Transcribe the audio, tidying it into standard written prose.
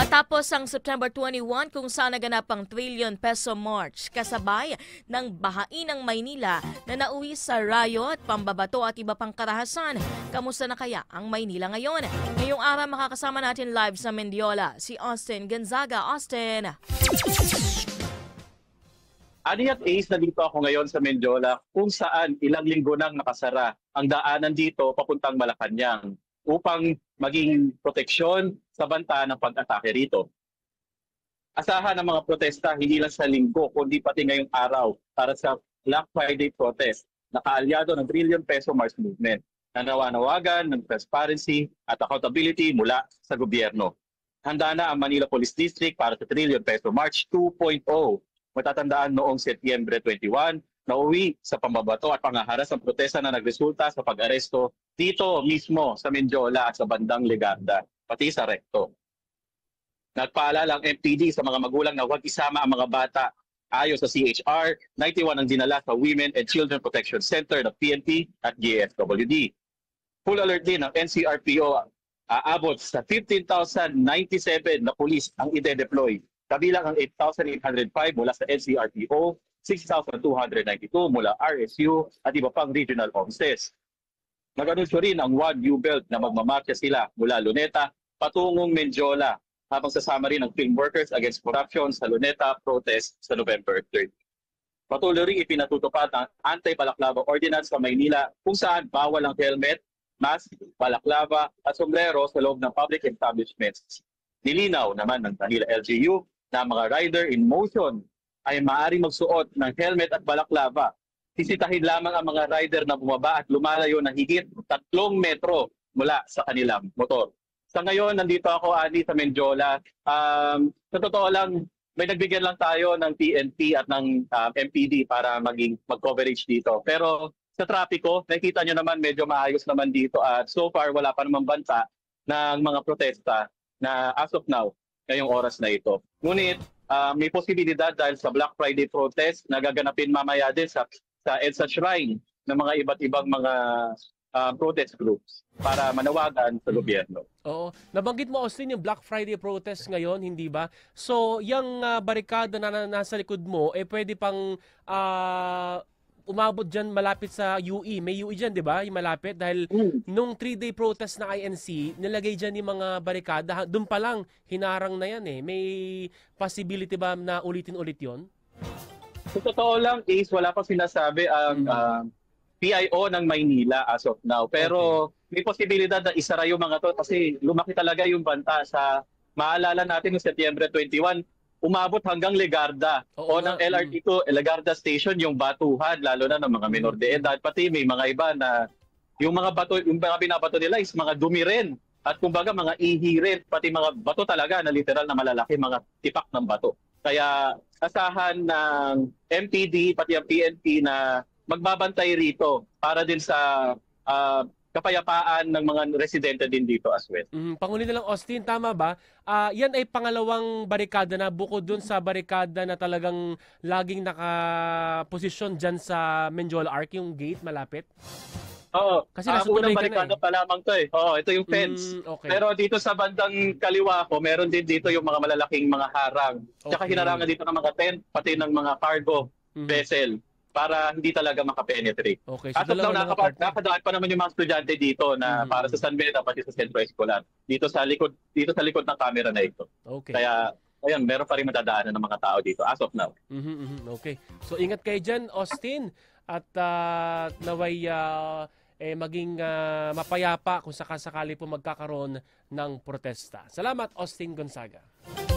Matapos ang September 21 kung saan naganap ang trillion peso march kasabay ng bahain ng Maynila na nauwi sa riot, pambabato at iba pang karahasan. Kamusta na kaya ang Maynila ngayon? Ngayong araw makakasama natin live sa Mendiola si Austin Gonzaga. Austin. Ani at Ace, nandito ako ngayon sa Mendiola kung saan ilang linggo nang nakasara ang daanan dito papuntang Malacanang upang maging proteksyon sa banta ng pag-atake rito. Asahan ng mga protesta hindi lang sa linggo kundi pati ngayong araw para sa Black Friday protest na kaalyado ng trillion peso March movement na nawanawagan ng transparency at accountability mula sa gobyerno. Handa na ang Manila Police District para sa trillion peso March 2.0. Matatandaan noong Setyembre 21, nauwi sa pambabato at pangaharas ang protesta na nagresulta sa pag-aresto dito mismo sa Mendiola at sa bandang Legarda, pati sa Recto. Nagpaalala ang MPD sa mga magulang na huwag isama ang mga bata. Ayon sa CHR, 91 ang dinala sa Women and Children Protection Center ng PNP at GSWD. Full alert din ng NCRPO, aabot sa 15,097 na pulis ang ide-deploy. Kabilang ang 8,805 mula sa NCRPO, 6,292 mula RSU at iba pang regional offices. Nag-anunsyo rin ang One New Belt na magmamarcha sila mula Luneta patungong Mendiola habang sasama rin ang Film Workers Against Corruption sa Luneta protest sa November 3. Patuloy rin ipinatutupad ang Anti-Balaklava Ordinance sa Maynila kung saan bawal ang helmet, mask, balaklava at sombrero sa loob ng public establishments. Nilinaw naman ng Manila LGU na mga rider in motion ay maaaring magsuot ng helmet at balaklava. Sisitahin lamang ang mga rider na bumaba at lumalayo na higit 3 metro mula sa kanilang motor. Sa ngayon, nandito ako, Ani, sa Mendiola. Sa totoo lang, may nagbigyan lang tayo ng PNP at ng MPD para mag-coverage dito. Pero sa trapiko, nakikita nyo naman medyo maayos naman dito at so far wala pa naman banta ng mga protesta na as of now, ngayong oras na ito. Ngunit may posibilidad dahil sa Black Friday protest na gaganapin mamaya din sa EDSA Shrine ng mga iba't ibang mga protest groups para manawagan sa gobyerno. Oo. Nabanggit mo, Austin, yung Black Friday protest ngayon, hindi ba? So, yung barikada na nasa likod mo, pwede pang umabot dyan malapit sa UE. May UE dyan, di ba? Yung malapit. Dahil nung 3-day protest na INC, nilagay dyan yung mga barikada. Doon pa lang, hinarang na yan eh. May possibility ba na ulitin-ulit yon? Sa totoo lang, Ace, wala pa sinasabi ang PIO ng Maynila as of now. Pero may posibilidad na isara yung mga to kasi lumaki talaga yung banta sa, maalala natin yung Setyembre 21, umabot hanggang Legarda o ng LRT2, Legarda Station, yung batuhan, lalo na ng mga minor de edad. Pati may mga iba na yung mga bato, yung mga binabato nila is mga dumi rin. At kumbaga mga ihi rin, pati mga bato talaga na literal na malalaki, mga tipak ng bato. Kaya asahan ng MPD, pati ang PNP na magbabantay rito para din sa kapayapaan ng mga residente din dito as well. Panghuli na lang, Austin, tama ba? Yan ay pangalawang barikada na bukod dun sa barikada na talagang laging nakaposisyon dyan sa Mendiola Arc, yung gate malapit? Oo, kasi nasa unang tulay ka barikada na eh. pa lamang to eh. Oo, ito yung fence. Okay. Pero dito sa bandang kaliwa ko, meron din dito yung mga malalaking mga harang. Tsaka hinarangan dito ng mga tent, pati ng mga cargo vessel para hindi talaga makapenetrate. Okay, At so nakadaan pa naman yung mga estudyante dito na para sa San Beda pati sa Centro Escolar. Dito sa likod ng camera na ito. Okay. Kaya ayun, meron pa rin madadaanan ng mga tao dito as of now. Okay. So ingat kayo dyan, Austin, at naway maging mapayapa kung sakasakali po magkakaroon ng protesta. Salamat, Austin Gonzaga.